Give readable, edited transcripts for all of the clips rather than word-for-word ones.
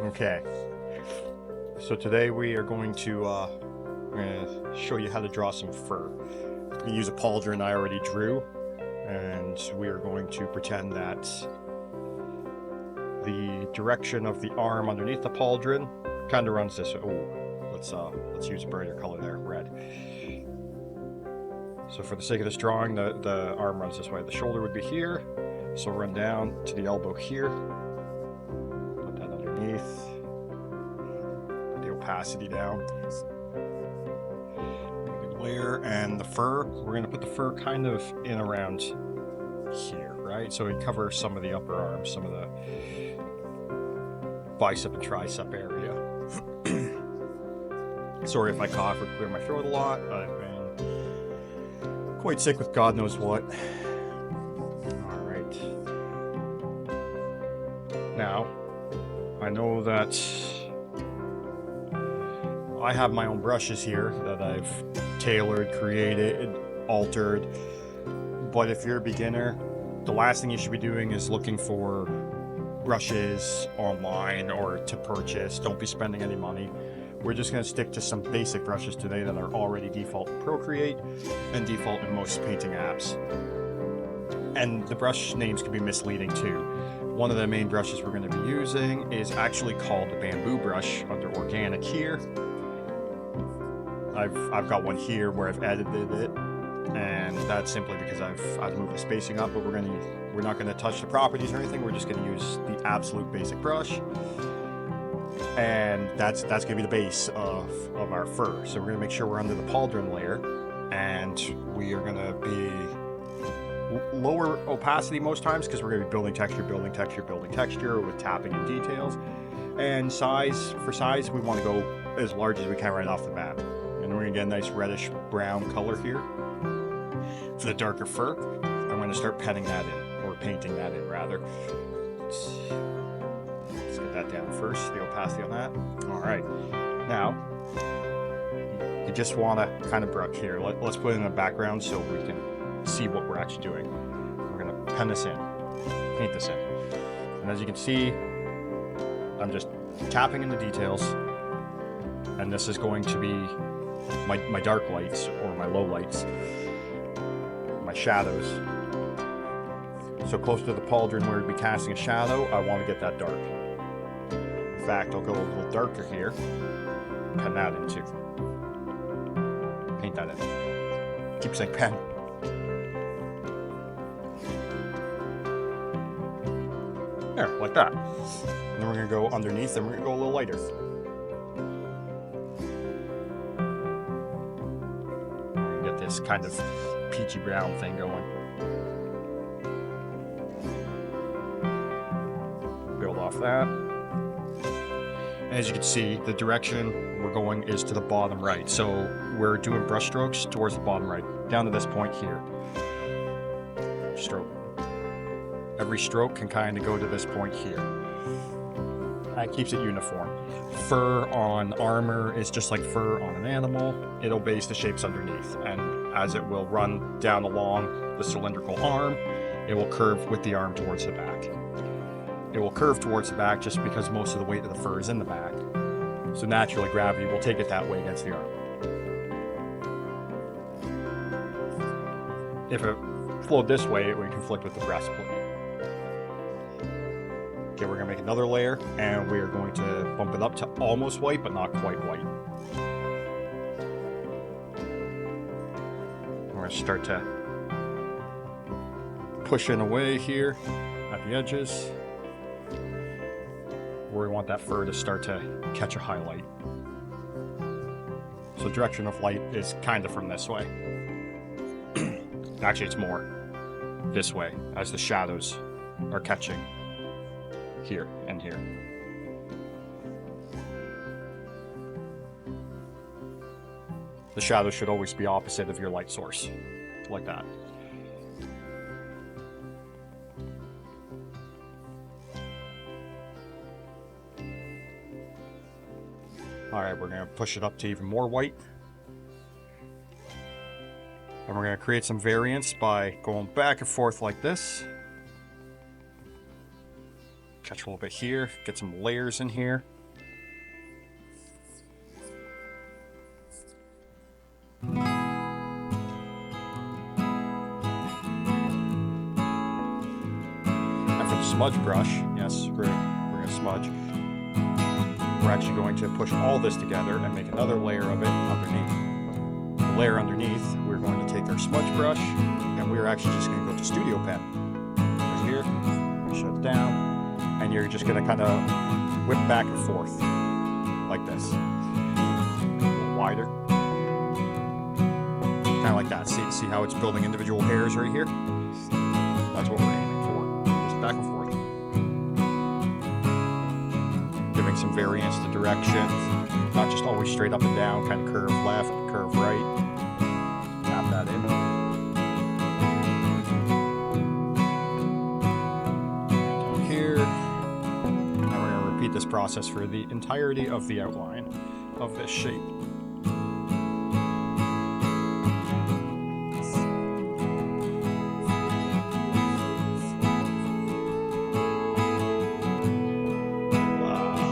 Okay, so today we are going to show you how to draw some fur. We use a pauldron I already drew, and we are going to pretend that the direction of the arm underneath the pauldron kind of runs this way. Oh, let's use a brighter color there, red. So for the sake of this drawing, the arm runs this way. The shoulder would be here, so run down to the elbow here. Put that underneath. Put the opacity down. Layer, and the fur, we're going to put the fur kind of in around here, right? So we cover some of the upper arm, some of the bicep and tricep area. Sorry if I cough or clear my throat a lot. I've been quite sick with God knows what. All right. Now, I know that I have my own brushes here that I've tailored, created, altered, but if you're a beginner, the last thing you should be doing is looking for brushes online or to purchase. Don't be spending any money. We're just going to stick to some basic brushes today that are already default in Procreate and default in most painting apps. And the brush names can be misleading too. One of the main brushes we're going to be using is actually called the bamboo brush under organic here. I've got one here where I've edited it, and that's simply because I've moved the spacing up, but we're not gonna touch the properties or anything. We're just gonna use the absolute basic brush, and that's gonna be the base of our fur. So we're gonna make sure we're under the pauldron layer, and we are gonna be lower opacity most times because we're gonna be building texture with tapping and details. And for size, we want to go as large as we can right off the bat. And we're going to get a nice reddish brown color here for the darker fur. I'm going to start petting that in, or painting that in rather. Let's get that down first, the opacity on that. All right, now you just want to kind of brush here. Let's put it in the background so we can see what we're actually doing. We're going to pen this in, paint this in. And as you can see, I'm just tapping in the details, and this is going to be my dark lights or my low lights, my shadows. So close to the pauldron where we'd be casting a shadow, I want to get that dark. In fact, I'll go a little darker here, pen that in too. Paint that in. Keep saying pen. There, like that. And then we're going to go underneath, and we're going to go a little lighter. Get this kind of peachy brown thing going. Build off that. And as you can see, the direction we're going is to the bottom right. So we're doing brush strokes towards the bottom right, down to this point here. Stroke. Every stroke can kind of go to this point here. That keeps it uniform. Fur on armor is just like fur on an animal. It obeys the shapes underneath, and as it will run down along the cylindrical arm, it will curve with the arm towards the back. It will curve towards the back just because most of the weight of the fur is in the back. So naturally, gravity will take it that way against the arm. If it flowed this way, it would conflict with the breastplate. Okay, we're going to make another layer, and we are going to bump it up to almost white, but not quite white. We're going to start to push in away here at the edges, where we want that fur to start to catch a highlight. So direction of light is kind of from this way. Actually, it's more this way, as the shadows are catching here and here. The shadow should always be opposite of your light source, like that. All right, we're going to push it up to even more white. And we're going to create some variance by going back and forth like this. Catch a little bit here, get some layers in here. And for the smudge brush, yes, we're going to smudge. We're actually going to push all this together and make another layer of it underneath. The layer underneath, we're going to take our smudge brush, and we're actually just going to go to Studio Pen. Right here, shut it down. And you're just going to kind of whip back and forth like this. A little wider. Kind of like that. See how it's building individual hairs right here? That's what we're aiming for. Just back and forth. Giving some variance to direction. Not just always straight up and down, kind of curve left, curve right. Tap that in. This process for the entirety of the outline of this shape.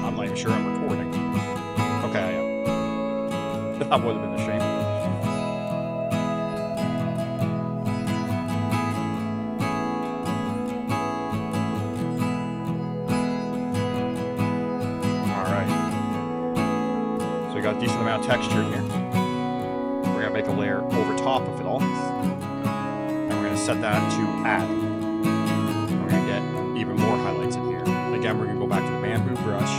I'm not even sure I'm recording. Okay, I am. That would have been a shame. Got a decent amount of texture in here. We're going to make a layer over top of it all. And we're going to set that to add. And we're going to get even more highlights in here. Again, we're going to go back to the bamboo brush.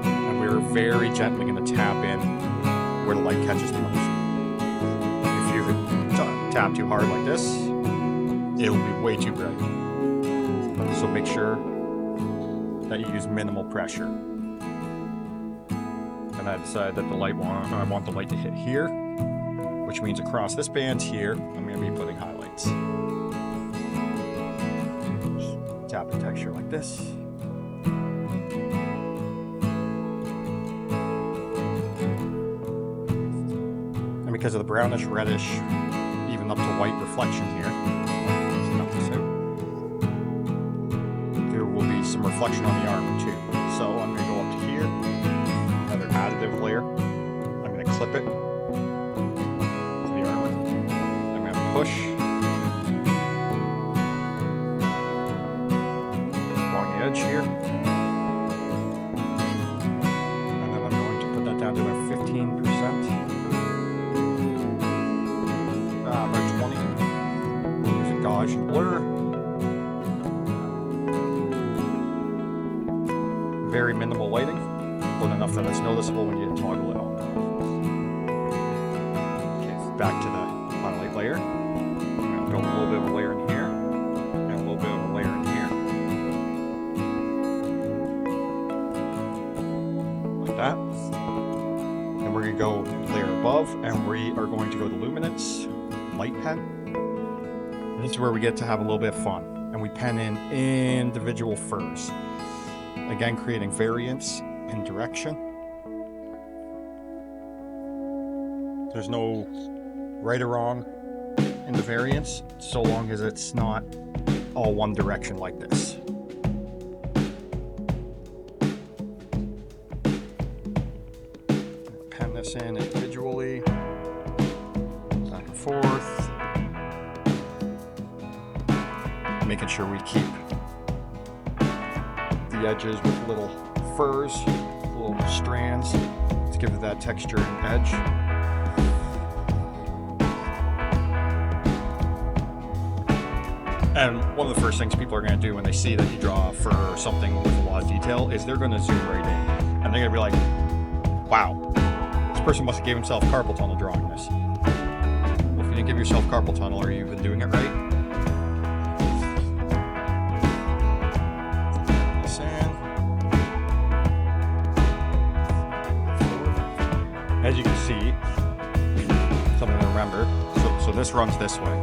And we're very gently going to tap in where the light catches the most. If you tap too hard like this, it'll be way too bright. So make sure that you use minimal pressure. And I decided that I want the light to hit here, which means across this band here, I'm going to be putting highlights. Just tap the texture like this. And because of the brownish, reddish, even up to white reflection here, some reflection on the armor too. So I'm going to go up to here, another additive layer. I'm going to clip it to the armor. I'm going to push along the edge here. And then I'm going to put that down to about 15%. About 20. Use a Gaussian blur. Very minimal lighting, but enough that it's noticeable when you toggle it on. Okay, back to the highlight layer. I'm going to go a little bit of a layer in here, and a little bit of a layer in here. Like that. And we're going to go layer above, and we are going to go to Luminance, Light Pen. And this is where we get to have a little bit of fun. And we pen in individual furs. Again, creating variance in direction. There's no right or wrong in the variance, so long as it's not all one direction like this. Pen this in individually, back and forth, making sure we keep the edges with little furs, little strands to give it that texture and edge. And one of the first things people are going to do when they see that you draw a fur or something with a lot of detail is they're going to zoom right in. And they're going to be like, wow, this person must have gave himself carpal tunnel drawing this. Well, if you didn't give yourself carpal tunnel, are you even doing it right? As you can see, something to remember, so this runs this way.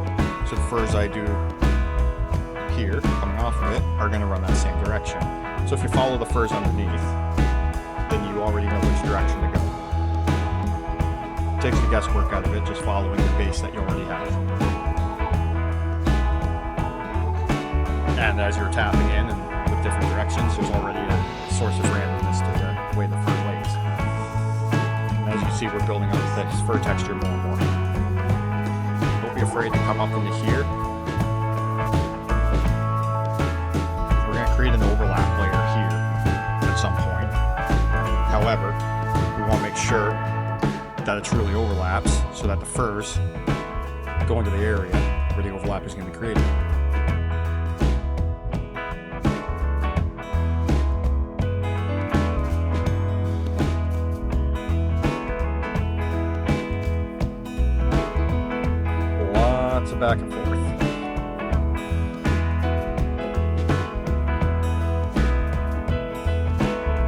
So the furs I do here, coming off of it, are going to run that same direction. So if you follow the furs underneath, then you already know which direction to go. It takes the guesswork out of it, just following the base that you already have. And as you're tapping in and with different directions, there's already a source of randomness to the way the fur lays. And as you see, we're building up this fur texture more and more. Don't be afraid to come up into here. We're going to create an overlap layer here at some point. However, we want to make sure that it truly overlaps so that the furs go into the area where the overlap is going to be created. Lots of back and forth.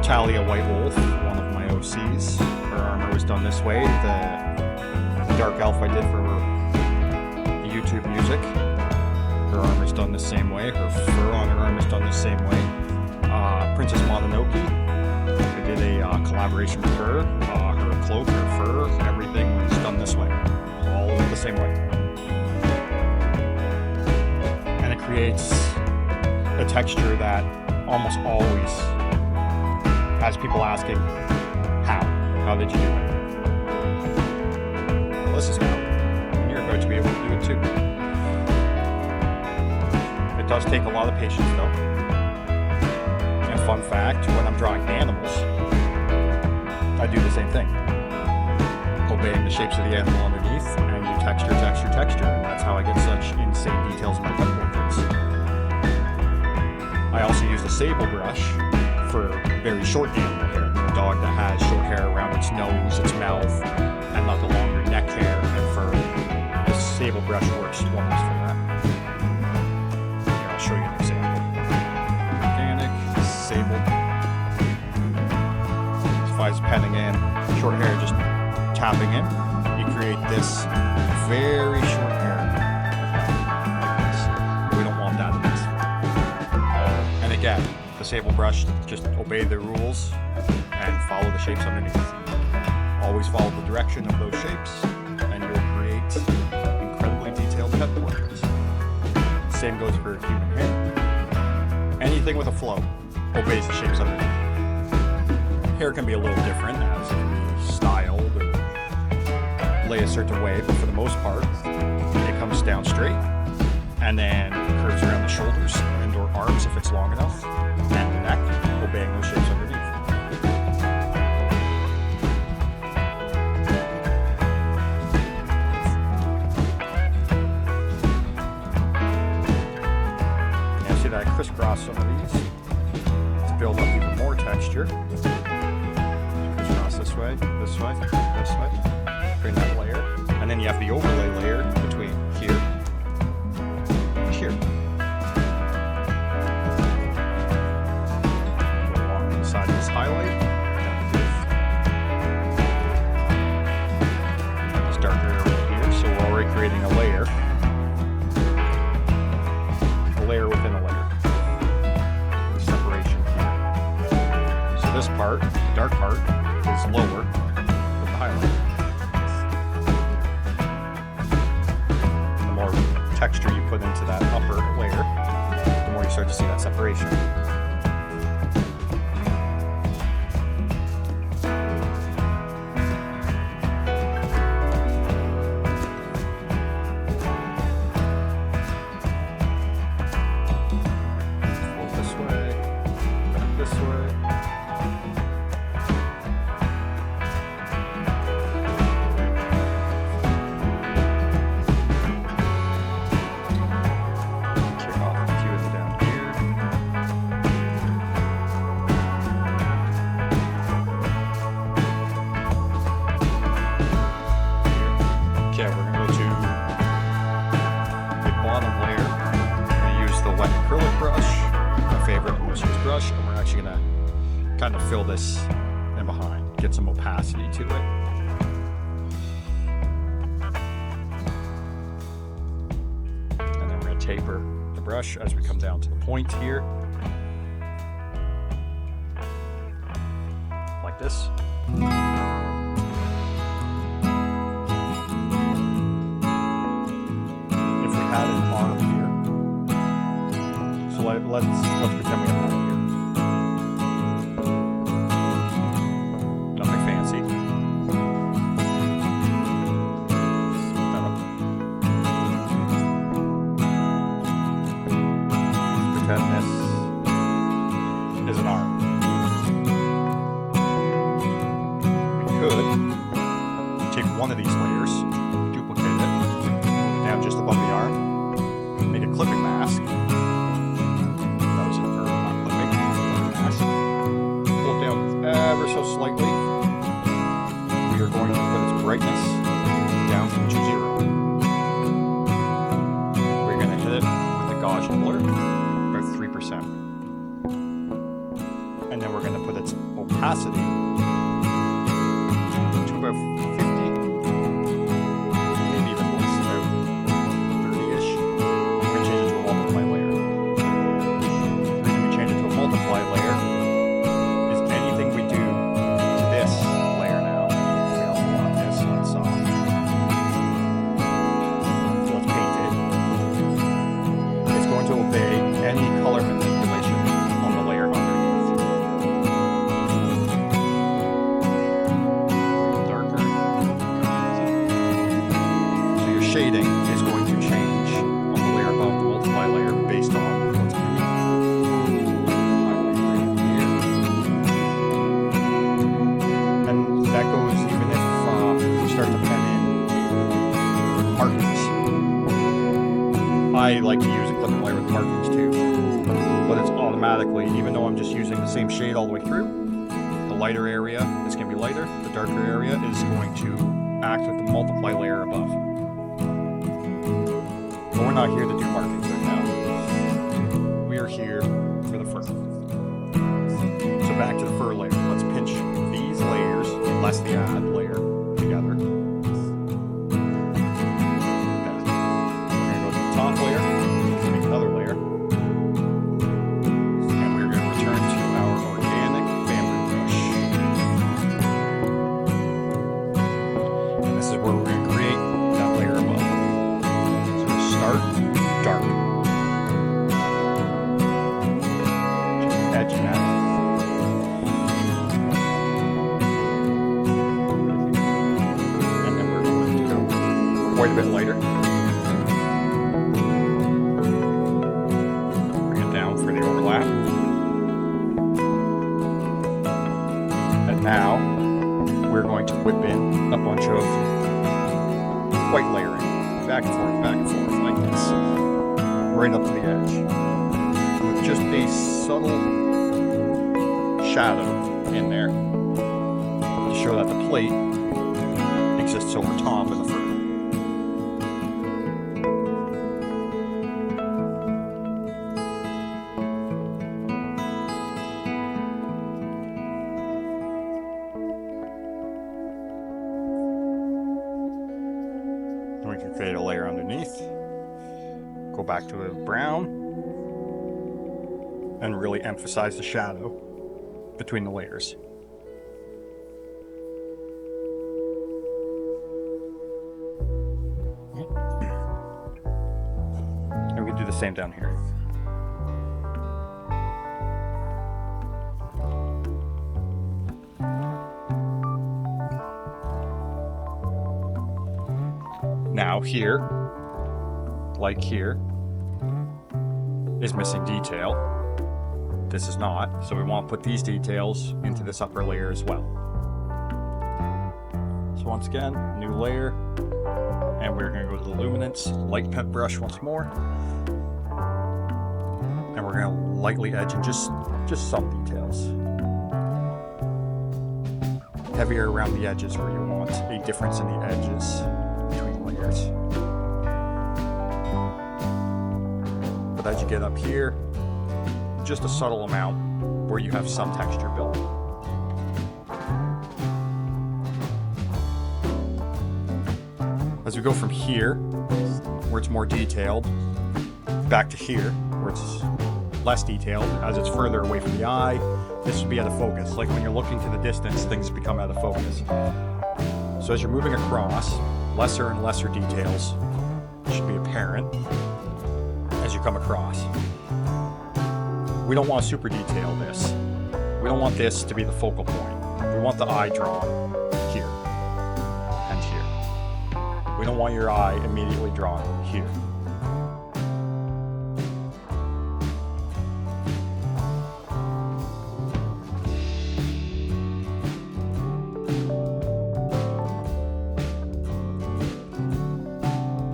Talia White Wolf, one of my OCs. Her armor was done this way. The dark elf I did for the YouTube music. Her armor's done the same way. Her fur on her armor's done the same way. Princess Mononoke, I did a collaboration with her. Her cloak, her fur, everything was done this way. All the same way. And it creates a texture that almost always has people asking, how did you do it? Well, this is going to help. You're about to be able to do it too. It does take a lot of patience though. And fun fact, when I'm drawing animals, I do the same thing. Obeying the shapes of the animal underneath, and you texture, and that's how I get such insane details in my pet portraits. I also use a sable brush for very short animal hair. A dog that has short hair around its nose, its mouth, and not the longer neck hair and fur. The sable brush works wonders for that. Here, I'll show you an example. Organic, sable. If I was penning in, short hair just tapping in, you create this very short hair like this. We don't want that in this. And again, the sable brush, just obey the rules and follow the shapes underneath. Always follow the direction of those shapes and you'll create incredibly detailed pet portraits. Same goes for human hair. Anything with a flow obeys the shapes underneath. Hair can be a little different as it can be styled or lay a certain way, but for the most part, it comes down straight and then curves around the shoulders and or arms if it's long enough, and the neck, obeying those shapes underneath. Now see that I crisscross some of these to build up even more texture. Crisscross this way, this way, this way. Create that layer. And then you have the overlay layer between here and here. Side of this highlight, this darker area here, so we're already creating a layer within a layer, separation here. So this part, the dark part, is lower than the highlight. The more texture you put into that upper layer, the more you start to see that separation. Brush, and we're actually going to kind of fill this in behind, get some opacity to it. And then we're going to taper the brush as we come down to the point here. Like this. If we had an arm here, so let's pretend we have one here. Nothing fancy. Split that up. Let's pretend this is an arm. We could take one of these layers, duplicate it, move it down just above the arm, make a clipping mask. That was not clipping mask. Pull it down ever so slightly. We are going to put its brightness down to 0. We're going to hit it with the Gaussian blur, about 3%. And then we're going to put its opacity to about 50, maybe even less, about 30-ish. We're going to change it to a multiply layer. The reason we change it to a multiply layer is anything we do to this layer now, we also want this unsoft. So let's paint it. It's going to obey any color manipulation on the layer underneath. Darker. So your shading is going to change on the layer above the multiply layer based on what's happening. Highlight right here. And that goes even if you start to pen in markings. I like to use a clipping layer with markings too, but it's automatically, even though I'm just using the same shade all the way through, the lighter area is going to be lighter, the darker area is going to act with the multiply layer above. But we're not here to do markings right now. We are here for the fur. So back to the fur layer. Let's pinch these layers, less the add layer, together. Then we're going to go to the top layer, make another layer, and we're going to return to our organic bamboo brush. And this is where we're going to create that layer above. So we start dark. Just edging that. And then we're going to go quite a bit lighter. Bring it down for the overlap. And now we're going to whip in a bunch of white layering. Back and forth, like this. Right up to the edge. With just a subtle shadow in there to show that the plate exists over top of the fur. And we can create a layer underneath. Go back to a brown and really emphasize the shadow between the layers. And we can do the same down here. Now here, like here, is missing detail. This is not, so we want to put these details into this upper layer as well. So once again, new layer, and we're going to go to the luminance light pet brush once more, and we're going to lightly edge in just some details. Heavier around the edges where you want a difference in the edges between layers. But as you get up here, just a subtle amount where you have some texture built. As we go from here, where it's more detailed, back to here, where it's less detailed, as it's further away from the eye, this would be out of focus. Like when you're looking to the distance, things become out of focus. So as you're moving across, lesser and lesser details should be apparent as you come across. We don't want to super detail this. We don't want this to be the focal point. We want the eye drawn here and here. We don't want your eye immediately drawn here.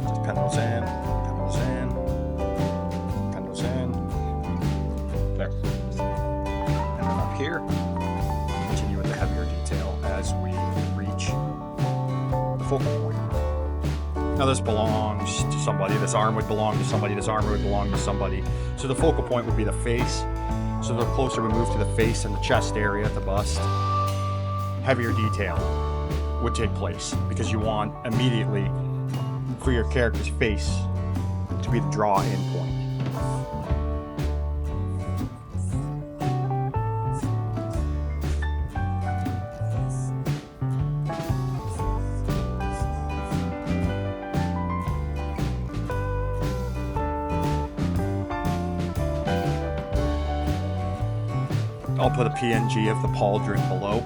Just pen those in, pen those in, pen those in. There. And then up here, continue with the heavier detail as we reach the focal point. Now this belongs to somebody, this arm would belong to somebody, this arm would belong to somebody. So the focal point would be the face. So the closer we move to the face and the chest area, the bust, heavier detail would take place because you want immediately for your character's face to be the draw-in point. I'll put a PNG of the pauldron below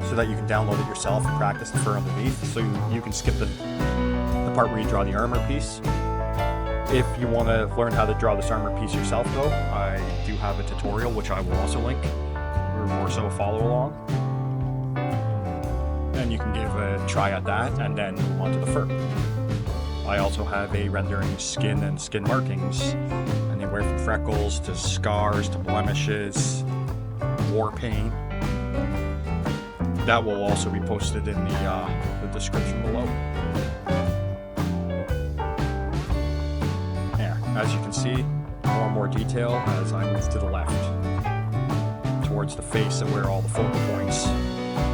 so that you can download it yourself and practice the fur underneath, so you can skip the part where you draw the armor piece. If you want to learn how to draw this armor piece yourself though, I do have a tutorial which I will also link, or more so follow along. And you can give a try at that and then move on to the fur. I also have a rendering skin and skin markings, anywhere from freckles to scars to blemishes, war paint. That will also be posted in the description below. There, as you can see, more and more detail as I move to the left, towards the face and where all the focal points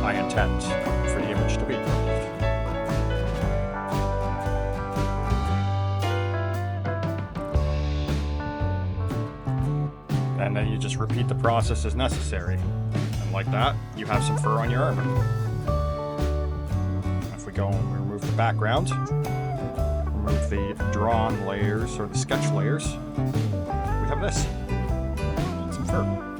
I intend for the image to be. And then you just repeat the process as necessary. And like that, you have some fur on your armor. If we go and we remove the background, remove the drawn layers or the sketch layers, we have this. Some fur.